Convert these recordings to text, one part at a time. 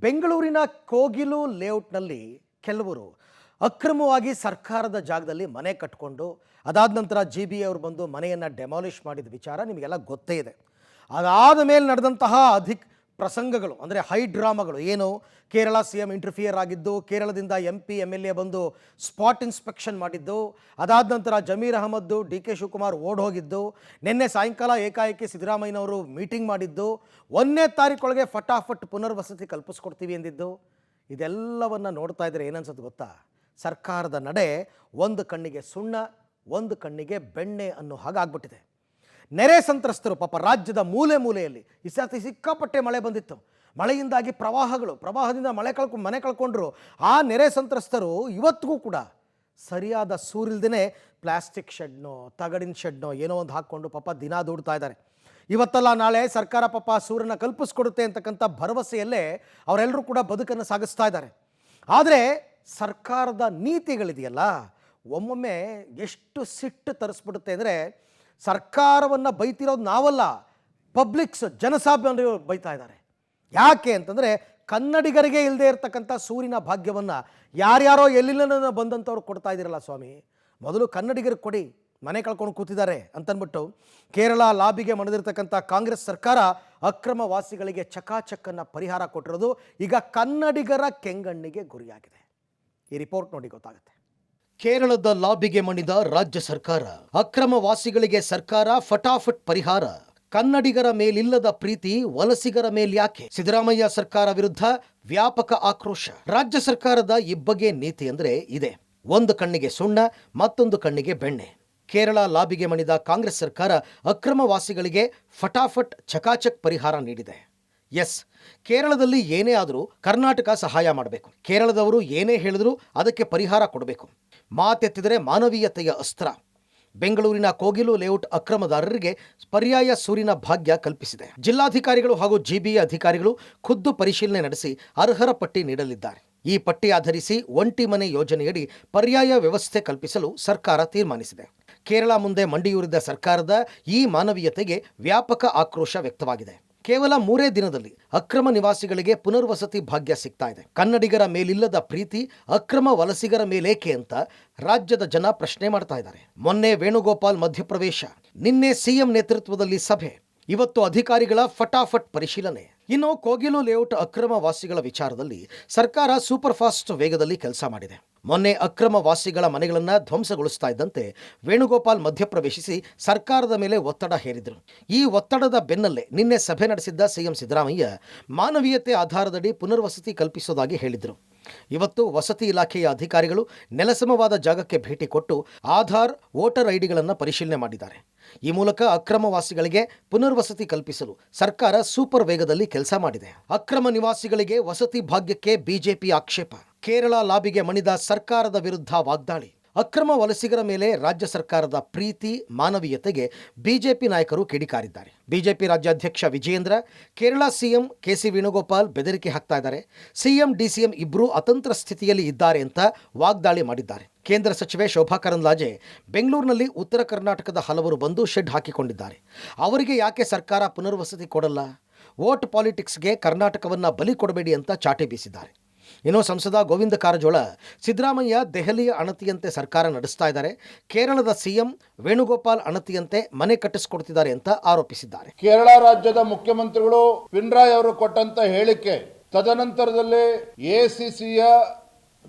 ಬೆಂಗಳೂರಿನ ಕೋಗಿಲು ಲೇಔಟ್ನಲ್ಲಿ ಕೆಲವರು ಅಕ್ರಮವಾಗಿ ಸರ್ಕಾರದ ಜಾಗದಲ್ಲಿ ಮನೆ ಕಟ್ಟಿಕೊಂಡು ಅದಾದ ನಂತರ GBA ಅವರು ಬಂದು ಮನೆಯನ್ನು ಡೆಮಾಲಿಷ್ ಮಾಡಿದ ವಿಚಾರ ನಿಮಗೆಲ್ಲ ಗೊತ್ತೇ ಇದೆ. ಅದಾದ ಮೇಲೆ ನಡೆದಂತಹ ಪ್ರಸಂಗಗಳು ಅಂದರೆ ಹೈ ಡ್ರಾಮಾಗಳು ಏನು, ಕೇರಳ CM ಇಂಟರ್ಫಿಯರ್ ಆಗಿದ್ದು, ಕೇರಳದಿಂದ MP MLA ಬಂದು ಸ್ಪಾಟ್ ಇನ್ಸ್ಪೆಕ್ಷನ್ ಮಾಡಿದ್ದು, ಅದಾದ ನಂತರ ಜಮೀರ್ ಅಹಮದ್ DK ಶಿವಕುಮಾರ್ ಓಡ್ ಹೋಗಿದ್ದು, ನಿನ್ನೆ ಸಾಯಂಕಾಲ ಏಕಾಏಕಿ ಸಿದ್ದರಾಮಯ್ಯನವರು ಮೀಟಿಂಗ್ ಮಾಡಿದ್ದು, 1ನೇ ತಾರೀಕೊಳಗೆ ಫಟಾಫಟ್ ಪುನರ್ವಸತಿ ಕಲ್ಪಿಸ್ಕೊಡ್ತೀವಿ ಎಂದಿದ್ದು, ಇದೆಲ್ಲವನ್ನು ನೋಡ್ತಾ ಇದ್ರೆ ಏನನ್ಸುತ್ತೆ ಗೊತ್ತಾ? ಸರ್ಕಾರದ ನಡೆ ಒಂದು ಕಣ್ಣಿಗೆ ಸುಣ್ಣ ಒಂದು ಕಣ್ಣಿಗೆ ಬೆಣ್ಣೆ ಅನ್ನೋ ಹಾಗಾಗ್ಬಿಟ್ಟಿದೆ. ನೆರೆ ಸಂತ್ರಸ್ತರು ಪಾಪ ರಾಜ್ಯದ ಮೂಲೆ ಮೂಲೆಯಲ್ಲಿ ಈ ಸರ್ತಿ ಸಿಕ್ಕಾಪಟ್ಟೆ ಮಳೆ ಬಂದಿತ್ತು. ಮಳೆಯಿಂದಾಗಿ ಪ್ರವಾಹದಿಂದ ಮನೆ ಕಳ್ಕೊಂಡ್ರು. ಆ ನೆರೆ ಸಂತ್ರಸ್ತರು ಇವತ್ತಿಗೂ ಕೂಡ ಸರಿಯಾದ ಸೂರಿಲ್ದೇ ಪ್ಲಾಸ್ಟಿಕ್ ಶೆಡ್ನೋ ತಗಡಿನ ಶೆಡ್ನೋ ಏನೋ ಒಂದು ಹಾಕ್ಕೊಂಡು ಪಾಪ ದಿನ ದುಡ್ತಾ ಇದ್ದಾರೆ. ಇವತ್ತಲ್ಲ ನಾಳೆ ಸರ್ಕಾರ ಪಾಪ ಸೂರನ್ನು ಕಲ್ಪಿಸ್ಕೊಡುತ್ತೆ ಅಂತಕ್ಕಂಥ ಭರವಸೆಯಲ್ಲೇ ಅವರೆಲ್ಲರೂ ಕೂಡ ಬದುಕನ್ನು ಸಾಗಿಸ್ತಾ ಇದ್ದಾರೆ. ಆದರೆ ಸರ್ಕಾರದ ನೀತಿಗಳಿದೆಯಲ್ಲ, ಒಮ್ಮೊಮ್ಮೆ ಎಷ್ಟು ಸಿಟ್ಟು ತರಿಸ್ಬಿಡುತ್ತೆ ಅಂದರೆ, ಸರ್ಕಾರವನ್ನು ಬೈತಿರೋದು ನಾವಲ್ಲ, ಪಬ್ಲಿಕ್ಸ್ ಜನಸಾಮಾನ್ಯರು ಬೈತಾ ಇದ್ದಾರೆ. ಯಾಕೆ ಅಂತಂದರೆ ಕನ್ನಡಿಗರಿಗೆ ಇಲ್ಲದೆ ಇರತಕ್ಕಂಥ ಸೂರಿನ ಭಾಗ್ಯವನ್ನು ಯಾರ್ಯಾರೋ ಎಲ್ಲಿಲ್ಲ ಬಂದಂಥವ್ರು ಕೊಡ್ತಾ ಇದ್ದೀರಲ್ಲ ಸ್ವಾಮಿ, ಮೊದಲು ಕನ್ನಡಿಗರಿಗೆ ಕೊಡಿ, ಮನೆ ಕಳ್ಕೊಂಡು ಕೂತಿದ್ದಾರೆ ಅಂತನ್ಬಿಟ್ಟು ಕೇರಳ ಲಾಬಿಗೆ ಮಣಿದಿರ್ತಕ್ಕಂಥ ಕಾಂಗ್ರೆಸ್ ಸರ್ಕಾರ ಅಕ್ರಮ ವಾಸಿಗಳಿಗೆ ಚಕಾಚಕ್ಕನ್ನು ಪರಿಹಾರ ಕೊಟ್ಟಿರೋದು ಈಗ ಕನ್ನಡಿಗರ ಕೆಂಗಣ್ಣಿಗೆ ಗುರಿಯಾಗಿದೆ. ಈ ರಿಪೋರ್ಟ್ ನೋಡಿ ಗೊತ್ತಾಗುತ್ತೆ. ಕೇರಳದ ಲಾಬಿಗೆ ಮಣಿದ ರಾಜ್ಯ ಸರ್ಕಾರ, ಅಕ್ರಮ ವಾಸಿಗಳಿಗೆ ಸರ್ಕಾರ ಫಟಾಫಟ್ ಪರಿಹಾರ. ಕನ್ನಡಿಗರ ಮೇಲಿಲ್ಲದ ಪ್ರೀತಿ ವಲಸಿಗರ ಮೇಲ್ಯಾಕೆ? ಸಿದ್ದರಾಮಯ್ಯ ಸರ್ಕಾರ ವಿರುದ್ಧ ವ್ಯಾಪಕ ಆಕ್ರೋಶ. ರಾಜ್ಯ ಸರ್ಕಾರದ ಇಬ್ಬಗೆ ನೀತಿ ಅಂದ್ರೆ ಇದೆ, ಒಂದು ಕಣ್ಣಿಗೆ ಸುಣ್ಣ ಮತ್ತೊಂದು ಕಣ್ಣಿಗೆ ಬೆಣ್ಣೆ. ಕೇರಳ ಲಾಬಿಗೆ ಮಣಿದ ಕಾಂಗ್ರೆಸ್ ಸರ್ಕಾರ ಅಕ್ರಮ ವಾಸಿಗಳಿಗೆ ಫಟಾಫಟ್ ಚಕಾಚಕ್ ಪರಿಹಾರ ನೀಡಿದೆ. ಎಸ್, ಕೇರಳದಲ್ಲಿ ಏನೇ ಆದರೂ ಕರ್ನಾಟಕ ಸಹಾಯ ಮಾಡಬೇಕು. ಕೇರಳದವರು ಏನೇ ಹೇಳಿದ್ರು ಅದಕ್ಕೆ ಪರಿಹಾರ ಕೊಡಬೇಕು. ಮಾತೆತ್ತಿದರೆ ಮಾನವೀಯತೆಯ ಅಸ್ತ್ರ. ಬೆಂಗಳೂರಿನ ಕೋಗಿಲು ಲೇಔಟ್ ಅಕ್ರಮದಾರರಿಗೆ ಪರ್ಯಾಯ ಸೂರಿನ ಭಾಗ್ಯ ಕಲ್ಪಿಸಿದೆ. ಜಿಲ್ಲಾಧಿಕಾರಿಗಳು ಹಾಗೂ GBA ಅಧಿಕಾರಿಗಳು ಖುದ್ದು ಪರಿಶೀಲನೆ ನಡೆಸಿ ಅರ್ಹರ ಪಟ್ಟಿ ನೀಡಲಿದ್ದಾರೆ. ಈ ಪಟ್ಟಿ ಆಧರಿಸಿ ಒಂಟಿ ಮನೆ ಯೋಜನೆಯಡಿ ಪರ್ಯಾಯ ವ್ಯವಸ್ಥೆ ಕಲ್ಪಿಸಲು ಸರ್ಕಾರ ತೀರ್ಮಾನಿಸಿದೆ. ಕೇರಳ ಮುಂದೆ ಮಂಡಿಯೂರಿದ ಸರ್ಕಾರದ ಈ ಮಾನವೀಯತೆಗೆ ವ್ಯಾಪಕ ಆಕ್ರೋಶ ವ್ಯಕ್ತವಾಗಿದೆ. ಕೇವಲ 3 ದಿನದಲ್ಲಿ ಅಕ್ರಮ ನಿವಾಸಿಗಳಿಗೆ ಪುನರ್ವಸತಿ ಭಾಗ್ಯ ಸಿಗ್ತಾ ಇದೆ. ಕನ್ನಡಿಗರ ಮೇಲಿಲ್ಲದ ಪ್ರೀತಿ ಅಕ್ರಮ ವಲಸಿಗರ ಮೇಲೇಕೆ ಅಂತ ರಾಜ್ಯದ ಜನ ಪ್ರಶ್ನೆ ಮಾಡ್ತಾ ಇದ್ದಾರೆ. ಮೊನ್ನೆ ವೇಣುಗೋಪಾಲ್ ಮಧ್ಯಪ್ರವೇಶ, ನಿನ್ನೆ CM ನೇತೃತ್ವದಲ್ಲಿ ಸಭೆ, ಇವತ್ತು ಅಧಿಕಾರಿಗಳ ಫಟಾಫಟ್ ಪರಿಶೀಲನೆ. ಇನ್ನು ಕೋಗಿಲು ಲೇಔಟ್ ಅಕ್ರಮ ವಾಸಿಗಳ ವಿಚಾರದಲ್ಲಿ ಸರ್ಕಾರ ಸೂಪರ್ ಫಾಸ್ಟ್ ವೇಗದಲ್ಲಿ ಕೆಲಸ ಮಾಡಿದೆ. ಮೊನ್ನೆ ಅಕ್ರಮ ವಾಸಿಗಳ ಮನೆಗಳನ್ನು ಧ್ವಂಸಗೊಳಿಸ್ತಾ ಇದ್ದಂತೆ ವೇಣುಗೋಪಾಲ್ ಮಧ್ಯಪ್ರವೇಶಿಸಿ ಸರ್ಕಾರದ ಮೇಲೆ ಒತ್ತಡ ಹೇರಿದರು. ಈ ಒತ್ತಡದ ಬೆನ್ನಲ್ಲೇ ನಿನ್ನೆ ಸಭೆ ನಡೆಸಿದ್ದ CM ಸಿದ್ದರಾಮಯ್ಯ ಮಾನವೀಯತೆ ಆಧಾರದಡಿ ಪುನರ್ವಸತಿ ಕಲ್ಪಿಸುವುದಾಗಿ ಹೇಳಿದರು. ಇವತ್ತು ವಸತಿ ಇಲಾಖೆಯ ಅಧಿಕಾರಿಗಳು ನೆಲಸಮವಾದ ಜಾಗಕ್ಕೆ ಭೇಟಿ ಕೊಟ್ಟು ಆಧಾರ್ ವೋಟರ್ ಐಡಿಗಳನ್ನು ಪರಿಶೀಲನೆ ಮಾಡಿದ್ದಾರೆ. ಈ ಮೂಲಕ ಅಕ್ರಮವಾಸಿಗಳಿಗೆ ಪುನರ್ವಸತಿ ಕಲ್ಪಿಸಲು ಸರ್ಕಾರ ಸೂಪರ್ ವೇಗದಲ್ಲಿ ಕೆಲಸ ಮಾಡಿದೆ. ಅಕ್ರಮ ನಿವಾಸಿಗಳಿಗೆ ವಸತಿ ಭಾಗ್ಯಕ್ಕೆ ಬಿಜೆಪಿ ಆಕ್ಷೇಪ. ಕೇರಳ ಲಾಬಿಗೆ ಮಣಿದ ಸರ್ಕಾರದ ವಿರುದ್ಧ ವಾಗ್ದಾಳಿ. ಅಕ್ರಮ ವಲಸಿಗರ ಮೇಲೆ ರಾಜ್ಯ ಸರ್ಕಾರದ ಪ್ರೀತಿ ಮಾನವೀಯತೆಗೆ ಬಿಜೆಪಿ ನಾಯಕರು ಕಿಡಿಕಾರಿದ್ದಾರೆ. ಬಿಜೆಪಿ ರಾಜ್ಯಾಧ್ಯಕ್ಷ ವಿಜಯೇಂದ್ರ, ಕೇರಳ CM KC ವೇಣುಗೋಪಾಲ್ ಬೆದರಿಕೆ ಹಾಕ್ತಾ ಇದ್ದಾರೆ. CM DCM ಇಬ್ಬರೂ ಅತಂತ್ರ ಸ್ಥಿತಿಯಲ್ಲಿ ಇದ್ದಾರೆ ಅಂತ ವಾಗ್ದಾಳಿ ಮಾಡಿದ್ದಾರೆ. ಕೇಂದ್ರ ಸಚಿವೆ ಶೋಭಾ ಕರಂದ್ಲಾಜೆ ಬೆಂಗಳೂರಿನಲ್ಲಿ ಉತ್ತರ ಕರ್ನಾಟಕದ ಹಲವರು ಬಂದು ಶೆಡ್ ಹಾಕಿಕೊಂಡಿದ್ದಾರೆ. ಅವರಿಗೆ ಯಾಕೆ ಸರ್ಕಾರ ಪುನರ್ವಸತಿ ಕೊಡಲ್ಲ? ವೋಟ್ ಪಾಲಿಟಿಕ್ಸ್ಗೆ ಕರ್ನಾಟಕವನ್ನು ಬಲಿ ಕೊಡಬೇಡಿ ಅಂತ ಚಾಟಿ ಬೀಸಿದ್ದಾರೆ. ಇನ್ನು ಸಂಸದ ಗೋವಿಂದ ಕಾರಜೋಳ, ಸಿದ್ದರಾಮಯ್ಯ ದೆಹಲಿಯ ಅಣತಿಯಂತೆ ಸರ್ಕಾರ ನಡೆಸ್ತಾ ಇದ್ದಾರೆ, ಕೇರಳದ CM ವೇಣುಗೋಪಾಲ್ ಅಣತಿಯಂತೆ ಮನೆ ಕಟ್ಟಿಸಿಕೊಡ್ತಿದ್ದಾರೆ ಅಂತ ಆರೋಪಿಸಿದ್ದಾರೆ. ಕೇರಳ ರಾಜ್ಯದ ಮುಖ್ಯಮಂತ್ರಿಗಳು ಪಿಣರಾಯಿ ಅವರು ಕೊಟ್ಟಂತ ಹೇಳಿಕೆ ತದನಂತರದಲ್ಲಿ ACCಯ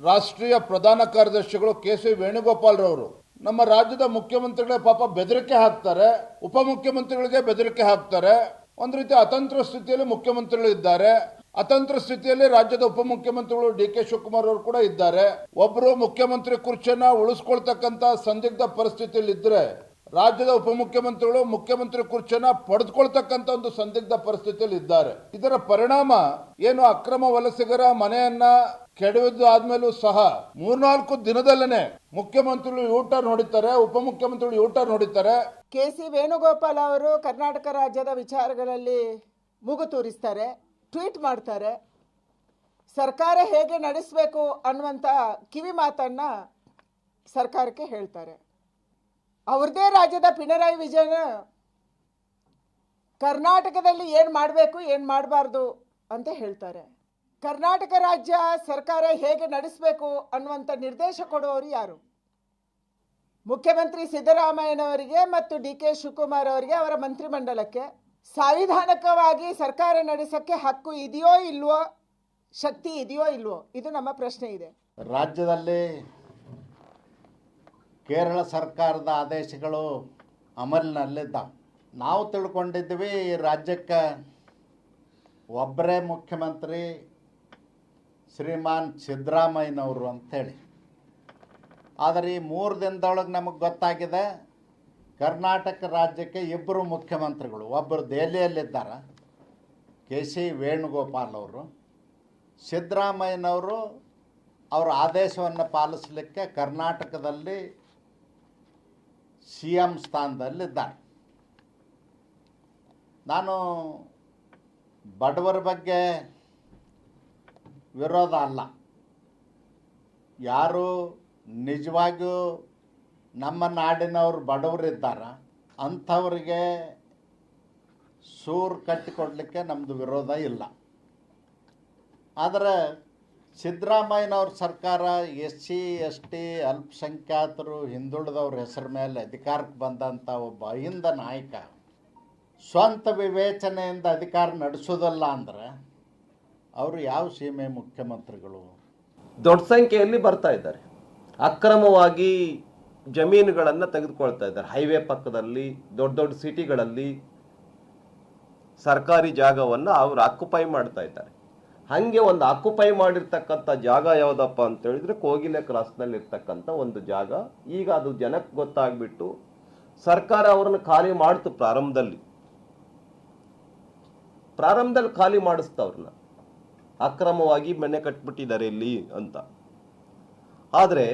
ರಾಷ್ಟ್ರೀಯ ಪ್ರಧಾನ ಕಾರ್ಯದರ್ಶಿಗಳು KC ವೇಣುಗೋಪಾಲ್ ರವರು ನಮ್ಮ ರಾಜ್ಯದ ಮುಖ್ಯಮಂತ್ರಿಗಳೇ ಪಾಪ ಬೆದರಿಕೆ ಹಾಕ್ತಾರೆ, ಉಪಮುಖ್ಯಮಂತ್ರಿಗಳಿಗೆ ಬೆದರಿಕೆ ಹಾಕ್ತಾರೆ. ಒಂದು ರೀತಿ ಅತಂತ್ರ ಸ್ಥಿತಿಯಲ್ಲಿ ಮುಖ್ಯಮಂತ್ರಿಗಳು ಇದ್ದಾರೆ. ಅತಂತ್ರ ಸ್ಥಿತಿಯಲ್ಲಿ ರಾಜ್ಯದ ಉಪಮುಖ್ಯಮಂತ್ರಿಗಳು DK ಶಿವಕುಮಾರ್ ಅವರು ಕೂಡ ಇದ್ದಾರೆ. ಒಬ್ಬರು ಮುಖ್ಯಮಂತ್ರಿ ಕುರ್ಚಿಯನ್ನ ಉಳಿಸ್ಕೊಳ್ತಕ್ಕಂತ ಸಂದಿಗ್ಧ ಪರಿಸ್ಥಿತಿಯಲ್ಲಿ ಇದ್ರೆ, ರಾಜ್ಯದ ಉಪಮುಖ್ಯಮಂತ್ರಿಗಳು ಮುಖ್ಯಮಂತ್ರಿ ಕುರ್ಚಿಯನ್ನ ಪಡೆದುಕೊಳ್ತಕ್ಕಂತ ಒಂದು ಸಂದಿಗ್ಧ ಪರಿಸ್ಥಿತಿಯಲ್ಲಿ ಇದ್ದಾರೆ. ಇದರ ಪರಿಣಾಮ ಏನು? ಅಕ್ರಮ ವಲಸಿಗರ ಮನೆಯನ್ನ ಕೆಡವಿದ್ದು ಆದ್ಮೇಲೂ ಸಹ 3-4 ದಿನದಲ್ಲೇನೆ ಮುಖ್ಯಮಂತ್ರಿಗಳು ಯೂಟರ್ನ್ ಹೊಡಿತಾರೆ, ಉಪಮುಖ್ಯಮಂತ್ರಿಗಳು ಯೂಟರ್ನ್ ಹೊಡಿತಾರೆ. KC ವೇಣುಗೋಪಾಲ್ ಅವರು ಕರ್ನಾಟಕ ರಾಜ್ಯದ ವಿಚಾರಗಳಲ್ಲಿ ಮುಗು ತೋರಿಸ್ತಾರೆ, ಟ್ವೀಟ್ ಮಾಡ್ತಾರೆ, ಸರ್ಕಾರ ಹೇಗೆ ನಡೆಸಬೇಕು ಅನ್ನುವಂಥ ಕಿವಿ ಮಾತನ್ನು ಸರ್ಕಾರಕ್ಕೆ ಹೇಳ್ತಾರೆ. ಅವ್ರದೇ ರಾಜ್ಯದ ಪಿಣರಾಯಿ ವಿಜಯನ್ ಕರ್ನಾಟಕದಲ್ಲಿ ಏನು ಮಾಡಬೇಕು ಏನು ಮಾಡಬಾರ್ದು ಅಂತ ಹೇಳ್ತಾರೆ. ಕರ್ನಾಟಕ ರಾಜ್ಯ ಸರ್ಕಾರ ಹೇಗೆ ನಡೆಸಬೇಕು ಅನ್ನುವಂಥ ನಿರ್ದೇಶ ಕೊಡುವವರು ಯಾರು? ಮುಖ್ಯಮಂತ್ರಿ ಸಿದ್ದರಾಮಯ್ಯನವರಿಗೆ ಮತ್ತು ಡಿ ಕೆ ಶಿವಕುಮಾರ್ ಅವರಿಗೆ, ಅವರ ಮಂತ್ರಿಮಂಡಲಕ್ಕೆ ಸಾಂವಿಧಾನಿಕವಾಗಿ ಸರ್ಕಾರ ನಡೆಸೋಕ್ಕೆ ಹಕ್ಕು ಇದೆಯೋ ಇಲ್ವೋ, ಶಕ್ತಿ ಇದೆಯೋ ಇಲ್ವೋ? ಇದು ನಮ್ಮ ಪ್ರಶ್ನೆ ಇದೆ. ರಾಜ್ಯದಲ್ಲಿ ಕೇರಳ ಸರ್ಕಾರದ ಆದೇಶಗಳು ಅಮಲಿನಲ್ಲಿದ್ದಾವೆ. ನಾವು ತಿಳ್ಕೊಂಡಿದ್ವಿ ಈ ರಾಜ್ಯಕ್ಕೆ ಒಬ್ಬರೇ ಮುಖ್ಯಮಂತ್ರಿ ಶ್ರೀಮಾನ್ ಸಿದ್ದರಾಮಯ್ಯನವರು ಅಂಥೇಳಿ. ಆದರೆ ಈ 3 ದಿನದೊಳಗೆ ನಮಗೆ ಗೊತ್ತಾಗಿದೆ ಕರ್ನಾಟಕ ರಾಜ್ಯಕ್ಕೆ ಇಬ್ಬರು ಮುಖ್ಯಮಂತ್ರಿಗಳು. ಒಬ್ಬರು ದೆಹಲಿಯಲ್ಲಿದ್ದಾರೆ, ಕೆ.ಸಿ. ವೇಣುಗೋಪಾಲ್ ಅವರು. ಸಿದ್ದರಾಮಯ್ಯನವರು ಅವರ ಆದೇಶವನ್ನು ಪಾಲಿಸಲಿಕ್ಕೆ ಕರ್ನಾಟಕದಲ್ಲಿ CM ಸ್ಥಾನದಲ್ಲಿದ್ದಾರೆ. ನಾನು ಬಡವರ ಬಗ್ಗೆ ವಿರೋಧ ಅಲ್ಲ. ಯಾರು ನಿಜವಾಗಿಯೂ ನಮ್ಮ ನಾಡಿನವರು ಬಡವರಿದ್ದಾರೆ ಅಂಥವ್ರಿಗೆ ಸೂರು ಕಟ್ಟಿಕೊಡಲಿಕ್ಕೆ ನಮ್ಮದು ವಿರೋಧ ಇಲ್ಲ. ಆದರೆ ಸಿದ್ದರಾಮಯ್ಯನವ್ರ ಸರ್ಕಾರ SC ST ಅಲ್ಪಸಂಖ್ಯಾತರು ಹಿಂದುಳಿದವ್ರ ಹೆಸರ ಮೇಲೆ ಅಧಿಕಾರಕ್ಕೆ ಬಂದಂಥ ಒಬ್ಬ ಅಹಿಂದ ನಾಯಕ ಸ್ವಂತ ವಿವೇಚನೆಯಿಂದ ಅಧಿಕಾರ ನಡೆಸೋದಲ್ಲ ಅಂದರೆ ಅವರು ಯಾವ ಸೀಮೆ ಮುಖ್ಯಮಂತ್ರಿಗಳು? ದೊಡ್ಡ ಸಂಖ್ಯೆಯಲ್ಲಿ ಬರ್ತಾ ಇದ್ದಾರೆ, ಅಕ್ರಮವಾಗಿ ಜಮೀನುಗಳನ್ನು ತೆಗೆದುಕೊಳ್ತಾ ಇದ್ದಾರೆ. ಹೈವೇ ಪಕ್ಕದಲ್ಲಿ, ದೊಡ್ಡ ದೊಡ್ಡ ಸಿಟಿಗಳಲ್ಲಿ ಸರ್ಕಾರಿ ಜಾಗವನ್ನು ಅವರು ಆಕ್ಯುಪೈ ಮಾಡ್ತಾ ಇದ್ದಾರೆ. ಹಾಗೆ ಒಂದು ಆಕ್ಯುಪೈ ಮಾಡಿರ್ತಕ್ಕಂಥ ಜಾಗ ಯಾವುದಪ್ಪ ಅಂತ ಹೇಳಿದ್ರೆ ಕೋಗಿಲೆ ಕ್ರಾಸ್ನಲ್ಲಿ ಇರ್ತಕ್ಕಂಥ ಒಂದು ಜಾಗ. ಈಗ ಅದು ಜನಕ್ಕೆ ಗೊತ್ತಾಗ್ಬಿಟ್ಟು ಸರ್ಕಾರ ಅವರನ್ನು ಖಾಲಿ ಮಾಡ್ತು. ಪ್ರಾರಂಭದಲ್ಲಿ ಖಾಲಿ ಮಾಡಿಸ್ತಾ ಅವ್ರನ್ನ, ಅಕ್ರಮವಾಗಿ ಮನೆ ಕಟ್ಬಿಟ್ಟಿದ್ದಾರೆ ಇಲ್ಲಿ ಅಂತ. ಆದರೆ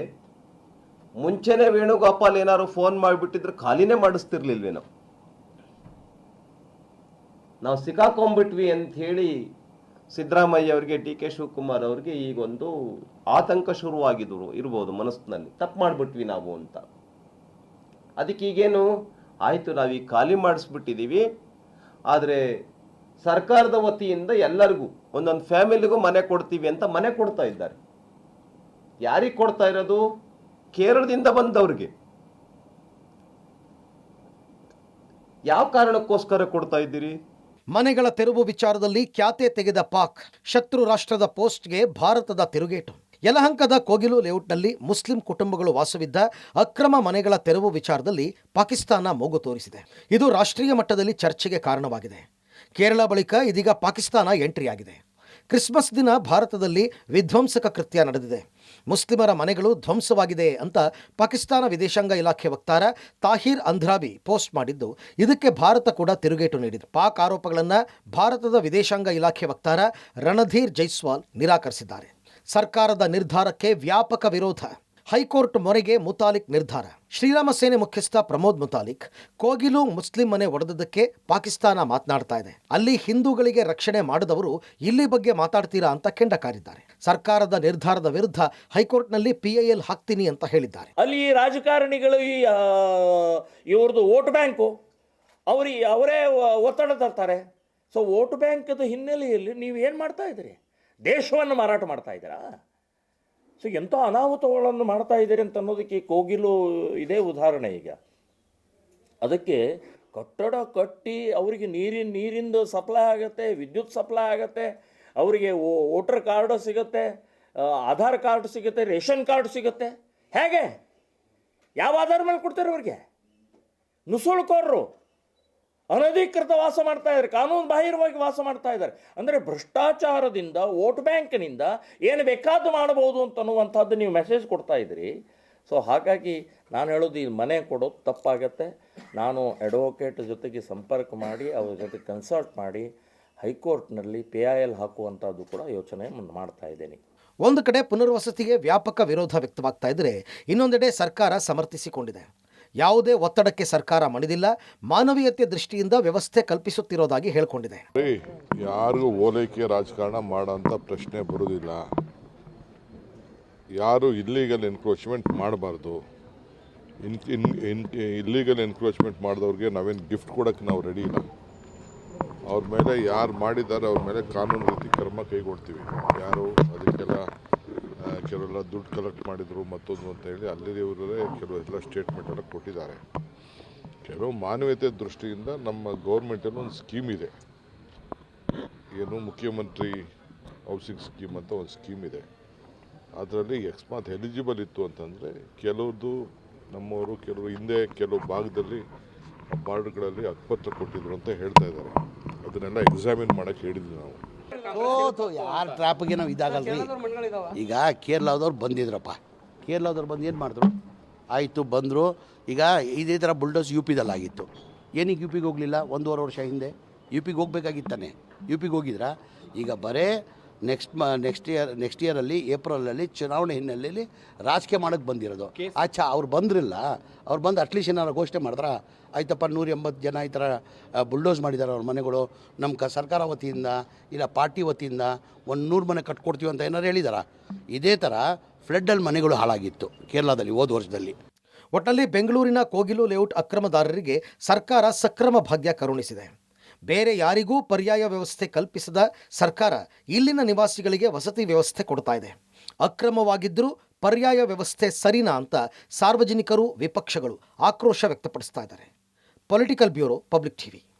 ಮುಂಚೆನೆ ವೇಣುಗೋಪಾಲ್ ಏನಾದ್ರು ಫೋನ್ ಮಾಡಿಬಿಟ್ಟಿದ್ರೆ ಖಾಲಿನೇ ಮಾಡಿಸ್ತಿರ್ಲಿಲ್ವೇನೋ. ನಾವು ಸಿಕ್ಕಾಕೊಂಡ್ಬಿಟ್ವಿ ಅಂತ ಹೇಳಿ ಸಿದ್ದರಾಮಯ್ಯ ಅವರಿಗೆ, ಡಿ ಕೆ ಶಿವಕುಮಾರ್ ಅವರಿಗೆ ಈಗೊಂದು ಆತಂಕ ಇರ್ಬೋದು ಮನಸ್ಸಿನಲ್ಲಿ. ತಪ್ಪು ಮಾಡಿಬಿಟ್ವಿ ನಾವು ಅಂತ. ಅದಕ್ಕೆ ಈಗೇನು ಆಯಿತು, ನಾವೀಗ ಖಾಲಿ ಮಾಡಿಸ್ಬಿಟ್ಟಿದ್ದೀವಿ, ಆದರೆ ಸರ್ಕಾರದ ವತಿಯಿಂದ ಎಲ್ಲರಿಗೂ ಒಂದೊಂದು ಫ್ಯಾಮಿಲಿಗೂ ಮನೆ ಕೊಡ್ತೀವಿ ಅಂತ ಮನೆ ಕೊಡ್ತಾ ಇದ್ದಾರೆ. ಯಾರಿಗೆ ಕೊಡ್ತಾ ಇರೋದು? ಕೇರಳದಿಂದ ಬಂದವ್ರಿಗೆ. ಯಾವ ಕಾರಣಕ್ಕೋಸ್ಕರ ಕೊಡ್ತಾ ಇದ್ದೀರಿ? ಮನೆಗಳ ತೆರವು ವಿಚಾರದಲ್ಲಿ ಖ್ಯಾತೆ ತೆಗೆದ ಪಾಕ್, ಶತ್ರು ರಾಷ್ಟ್ರದ ಪೋಸ್ಟ್ಗೆ ಭಾರತದ ತಿರುಗೇಟು. ಯಲಹಂಕದ ಕೋಗಿಲು ಲೇಔಟ್ನಲ್ಲಿ ಮುಸ್ಲಿಂ ಕುಟುಂಬಗಳು ವಾಸವಿದ್ದ ಅಕ್ರಮ ಮನೆಗಳ ತೆರವು ವಿಚಾರದಲ್ಲಿ ಪಾಕಿಸ್ತಾನ ಮೂಗು ತೋರಿಸಿದೆ. ಇದು ರಾಷ್ಟ್ರೀಯ ಮಟ್ಟದಲ್ಲಿ ಚರ್ಚೆಗೆ ಕಾರಣವಾಗಿದೆ. ಕೇರಳ ಬಳಿಕ ಇದೀಗ ಪಾಕಿಸ್ತಾನ ಎಂಟ್ರಿಯಾಗಿದೆ. ಕ್ರಿಸ್ಮಸ್ ದಿನ ಭಾರತದಲ್ಲಿ ವಿಧ್ವಂಸಕ ಕೃತ್ಯ ನಡೆದಿದೆ. ಮುಸ್ಲಿಮರ ಮನೆಗಳು ಧ್ವಂಸವಾಗಿದೆ ಅಂತ ಪಾಕಿಸ್ತಾನ ವಿದೇಶಾಂಗ ಇಲಾಖೆ ವಕ್ತಾರ ತಾಹಿರ್ ಅಂದ್ರಾಬಿ ಪೋಸ್ಟ್ ಮಾಡಿದ್ದು, ಇದಕ್ಕೆ ಭಾರತ ಕೂಡ ತಿರುಗೇಟು ನೀಡಿದೆ. ಪಾಕ್ ಆರೋಪಗಳನ್ನು ಭಾರತದ ವಿದೇಶಾಂಗ ಇಲಾಖೆ ವಕ್ತಾರ ರಣಧೀರ್ ಜೈಸ್ವಾಲ್ ನಿರಾಕರಿಸಿದ್ದಾರೆ. ಸರ್ಕಾರದ ನಿರ್ಧಾರಕ್ಕೆ ವ್ಯಾಪಕ ವಿರೋಧ. ಹೈಕೋರ್ಟ್ ಮೊರೆಗೆ ಮುತಾಲಿಕ್ ನಿರ್ಧಾರ. ಶ್ರೀರಾಮ ಸೇನೆ ಮುಖ್ಯಸ್ಥ ಪ್ರಮೋದ್ ಮುತಾಲಿಕ್ ಕೋಗಿಲು ಮುಸ್ಲಿಂ ಮನೆ ಒಡೆದದ್ದಕ್ಕೆ ಪಾಕಿಸ್ತಾನ ಮಾತನಾಡ್ತಾ ಇದೆ, ಅಲ್ಲಿ ಹಿಂದೂಗಳಿಗೆ ರಕ್ಷಣೆ ಮಾಡಿದವರು ಇಲ್ಲಿ ಬಗ್ಗೆ ಮಾತಾಡ್ತೀರಾ ಅಂತ ಕೆಂಡ ಕಾರಿದ್ದಾರೆ. ಸರ್ಕಾರದ ನಿರ್ಧಾರದ ವಿರುದ್ಧ ಹೈಕೋರ್ಟ್ನಲ್ಲಿ PIL ಹಾಕ್ತೀನಿ ಅಂತ ಹೇಳಿದ್ದಾರೆ. ಅಲ್ಲಿ ರಾಜಕಾರಣಿಗಳು ಇವ್ರದ್ದು ವೋಟ್ ಬ್ಯಾಂಕು ಅವರೇ ಒತ್ತಡ ತರ್ತಾರೆ. ಸೊ ವೋಟ್ ಬ್ಯಾಂಕದ ಹಿನ್ನೆಲೆಯಲ್ಲಿ ನೀವು ಏನು ಮಾಡ್ತಾ ಇದ್ದೀರಿ? ದೇಶವನ್ನು ಮಾರಾಟ ಮಾಡ್ತಾ ಇದ್ದೀರಾ? ಸೊ ಎಂಥ ಅನಾಹುತಗಳನ್ನು ಮಾಡ್ತಾ ಇದ್ದೀರಿ ಅಂತ ಅನ್ನೋದಕ್ಕೆ ಕೋಗಿಲು ಇದೇ ಉದಾಹರಣೆ. ಈಗ ಅದಕ್ಕೆ ಕಟ್ಟಡ ಕಟ್ಟಿ ಅವರಿಗೆ ನೀರಿಂದ ಸಪ್ಲೈ ಆಗುತ್ತೆ, ವಿದ್ಯುತ್ ಸಪ್ಲೈ ಆಗುತ್ತೆ, ಅವರಿಗೆ ವೋಟರ್ ಕಾರ್ಡ್ ಸಿಗುತ್ತೆ, ಆಧಾರ್ ಕಾರ್ಡ್ ಸಿಗುತ್ತೆ, ರೇಷನ್ ಕಾರ್ಡ್ ಸಿಗುತ್ತೆ. ಹೇಗೆ? ಯಾವ ಆಧಾರ ಮೇಲೆ ಕೊಡ್ತಾರೆ ಅವ್ರಿಗೆ? ನುಸುಳುಕೋರರು ಅನಧಿಕೃತ ವಾಸ ಮಾಡ್ತಾ ಇದ್ದಾರೆ, ಕಾನೂನು ಬಾಹಿರವಾಗಿ ವಾಸ ಮಾಡ್ತಾ ಇದ್ದಾರೆ. ಅಂದರೆ ಭ್ರಷ್ಟಾಚಾರದಿಂದ, ವೋಟ್ ಬ್ಯಾಂಕ್ನಿಂದ ಏನು ಬೇಕಾದ್ದು ಮಾಡಬಹುದು ಅಂತನ್ನುವಂಥದ್ದು ನೀವು ಮೆಸೇಜ್ ಕೊಡ್ತಾ ಇದ್ದೀರಿ. ಸೊ ಹಾಗಾಗಿ ನಾನು ಹೇಳೋದು, ಈ ಮನೆ ಕೊಡೋದು ತಪ್ಪಾಗತ್ತೆ. ನಾನು ಅಡ್ವೊಕೇಟ್ ಜೊತೆಗೆ ಸಂಪರ್ಕ ಮಾಡಿ ಅವ್ರ ಜೊತೆ ಕನ್ಸಲ್ಟ್ ಮಾಡಿ ಹೈಕೋರ್ಟ್ನಲ್ಲಿ PIL ಹಾಕುವಂಥದ್ದು ಕೂಡ ಯೋಚನೆ ಮಾಡ್ತಾ ಇದ್ದೇನೆ. ಒಂದು ಕಡೆ ಪುನರ್ವಸತಿಗೆ ವ್ಯಾಪಕ ವಿರೋಧ ವ್ಯಕ್ತವಾಗ್ತಾ ಇದ್ದರೆ, ಇನ್ನೊಂದೆಡೆ ಸರ್ಕಾರ ಸಮರ್ಥಿಸಿಕೊಂಡಿದೆ. ಯಾವುದೇ ಒತ್ತಡಕ್ಕೆ ಸರ್ಕಾರ ಮಣಿದಿಲ್ಲ, ಮಾನವೀಯತೆ ದೃಷ್ಟಿಯಿಂದ ವ್ಯವಸ್ಥೆ ಕಲ್ಪಿಸುತ್ತಿರೋದಾಗಿ ಹೇಳಿಕೊಂಡಿದೆ. ಯಾರಿಗೂ ಓಲೈಕೆ ರಾಜಕಾರಣ ಮಾಡೋಂಥ ಪ್ರಶ್ನೆ ಬರೋದಿಲ್ಲ. ಯಾರು ಇಲ್ಲೀಗಲ್ ಎನ್ಕ್ರೋಚ್ಮೆಂಟ್ ಮಾಡಬಾರ್ದು. ಇಲ್ಲೀಗಲ್ ಎನ್ಕ್ರೋಚ್ಮೆಂಟ್ ಮಾಡಿದವ್ರಿಗೆ ನಾವೇನು ಗಿಫ್ಟ್ ಕೊಡೋಕ್ಕೆ ನಾವು ರೆಡಿ ಇಲ್ಲ. ಅವ್ರ ಮೇಲೆ ಯಾರು ಮಾಡಿದ್ದಾರೆ ಅವ್ರ ಮೇಲೆ ಕಾನೂನು ರೀತಿ ಕ್ರಮ ಕೈಗೊಳ್ತೀವಿ. ಯಾರು ಅದಕ್ಕೆಲ್ಲ ಕೆಲವೆಲ್ಲ ದುಡ್ಡು ಕಲೆಕ್ಟ್ ಮಾಡಿದರು ಮತ್ತೊಂದು ಅಂತ ಹೇಳಿ ಅಲ್ಲಿಯವರೇ ಕೆಲವೆಲ್ಲ ಸ್ಟೇಟ್ಮೆಂಟ್ ಎಲ್ಲ ಕೊಟ್ಟಿದ್ದಾರೆ. ಕೆಲವು ಮಾನವೀಯತೆ ದೃಷ್ಟಿಯಿಂದ ನಮ್ಮ ಗೌರ್ಮೆಂಟಲ್ಲಿ ಒಂದು ಸ್ಕೀಮ್ ಇದೆ, ಏನು ಮುಖ್ಯಮಂತ್ರಿ ಹೌಸಿಂಗ್ ಸ್ಕೀಮ್ ಅಂತ ಒಂದು ಸ್ಕೀಮ್ ಇದೆ. ಅದರಲ್ಲಿ ಅಕಸ್ಮಾತ್ ಎಲಿಜಿಬಲ್ ಇತ್ತು ಅಂತಂದರೆ ಕೆಲವ್ರದ್ದು ನಮ್ಮವರು ಕೆಲವರು ಹಿಂದೆ ಕೆಲವು ಭಾಗದಲ್ಲಿ ವಾರ್ಡ್ಗಳಲ್ಲಿ ಹಕ್ಕುಪತ್ರ ಕೊಟ್ಟಿದ್ರು ಅಂತ ಹೇಳ್ತಾ ಇದ್ದಾರೆ. ಅದನ್ನೆಲ್ಲ ಎಕ್ಸಾಮಿನ್ ಮಾಡೋಕ್ಕೆ ಹೇಳಿದ್ವಿ ನಾವು. ಯಾರ ಟ್ರಾಪ್ಗೆ ನಾವು ಇದಾಗಲ್ರಿ. ಈಗ ಕೇರಳದವ್ರು ಬಂದಿದ್ರಪ್ಪ, ಕೇರಳದವ್ರು ಬಂದು ಏನು ಮಾಡಿದ್ರು, ಆಯಿತು ಬಂದರು. ಈಗ ಇದೇ ಥರ ಬುಲ್ಡೋಸ್ ಯು ಪಿದಲ್ಲಾಗಿತ್ತು. ಏನಕ್ಕೆ ಯು ಪಿಗೆ ಹೋಗಲಿಲ್ಲ? 1.5 ವರ್ಷ ಹಿಂದೆ ಯು ಪಿಗೆ ಹೋಗ್ಬೇಕಾಗಿತ್ತಾನೆ. ಯು ಪಿಗೆ ಹೋಗಿದ್ರಾ? ಈಗ ಬರೇ ನೆಕ್ಸ್ಟ್ ಇಯರಲ್ಲಿ ಏಪ್ರಿಲಲ್ಲಿ ಚುನಾವಣೆ ಹಿನ್ನೆಲೆಯಲ್ಲಿ ರಾಜಕೀಯ ಮಾಡೋಕ್ಕೆ ಬಂದಿರೋದು. ಅವ್ರು ಬಂದ್ರಿಲ್ಲ. ಅವ್ರು ಬಂದು ಅಟ್ಲೀಸ್ಟ್ ಏನಾರು ಘೋಷಣೆ ಮಾಡಿದ್ರ ಆಯ್ತಪ್ಪ 180 ಜನ ಈ ಥರ ಬುಲ್ಡೋಸ್ ಮಾಡಿದ್ದಾರೆ ಅವ್ರ ಮನೆಗಳು, ನಮ್ಮ ಸರ್ಕಾರ ವತಿಯಿಂದ ಇಲ್ಲ ಪಾರ್ಟಿ ವತಿಯಿಂದ 100 ಮನೆ ಕಟ್ಕೊಡ್ತೀವಿ ಅಂತ ಏನಾರು ಹೇಳಿದಾರ? ಇದೇ ಥರ ಫ್ಲಡ್ಡಲ್ಲಿ ಮನೆಗಳು ಹಾಳಾಗಿತ್ತು ಕೇರಳದಲ್ಲಿ ಹೋದ ವರ್ಷದಲ್ಲಿ. ಒಟ್ಟಲ್ಲಿ ಬೆಂಗಳೂರಿನ ಕೋಗಿಲು ಲೇಔಟ್ ಅಕ್ರಮದಾರರಿಗೆ ಸರ್ಕಾರ ಸಕ್ರಮ ಭಾಗ್ಯ ಕರುಣಿಸಿದೆ. ಬೇರೆ ಯಾರಿಗೂ ಪರ್ಯಾಯ ವ್ಯವಸ್ಥೆ ಕಲ್ಪಿಸದ ಸರ್ಕಾರ ಇಲ್ಲಿನ ನಿವಾಸಿಗಳಿಗೆ ವಸತಿ ವ್ಯವಸ್ಥೆ ಕೊಡ್ತಾ ಇದೆ. ಅಕ್ರಮವಾಗಿದ್ದರೂ ಪರ್ಯಾಯ ವ್ಯವಸ್ಥೆ ಸರಿನಾ ಅಂತ ಸಾರ್ವಜನಿಕರು, ವಿಪಕ್ಷಗಳು ಆಕ್ರೋಶ ವ್ಯಕ್ತಪಡಿಸ್ತಾ ಇದ್ದಾರೆ. Political bureau, public TV.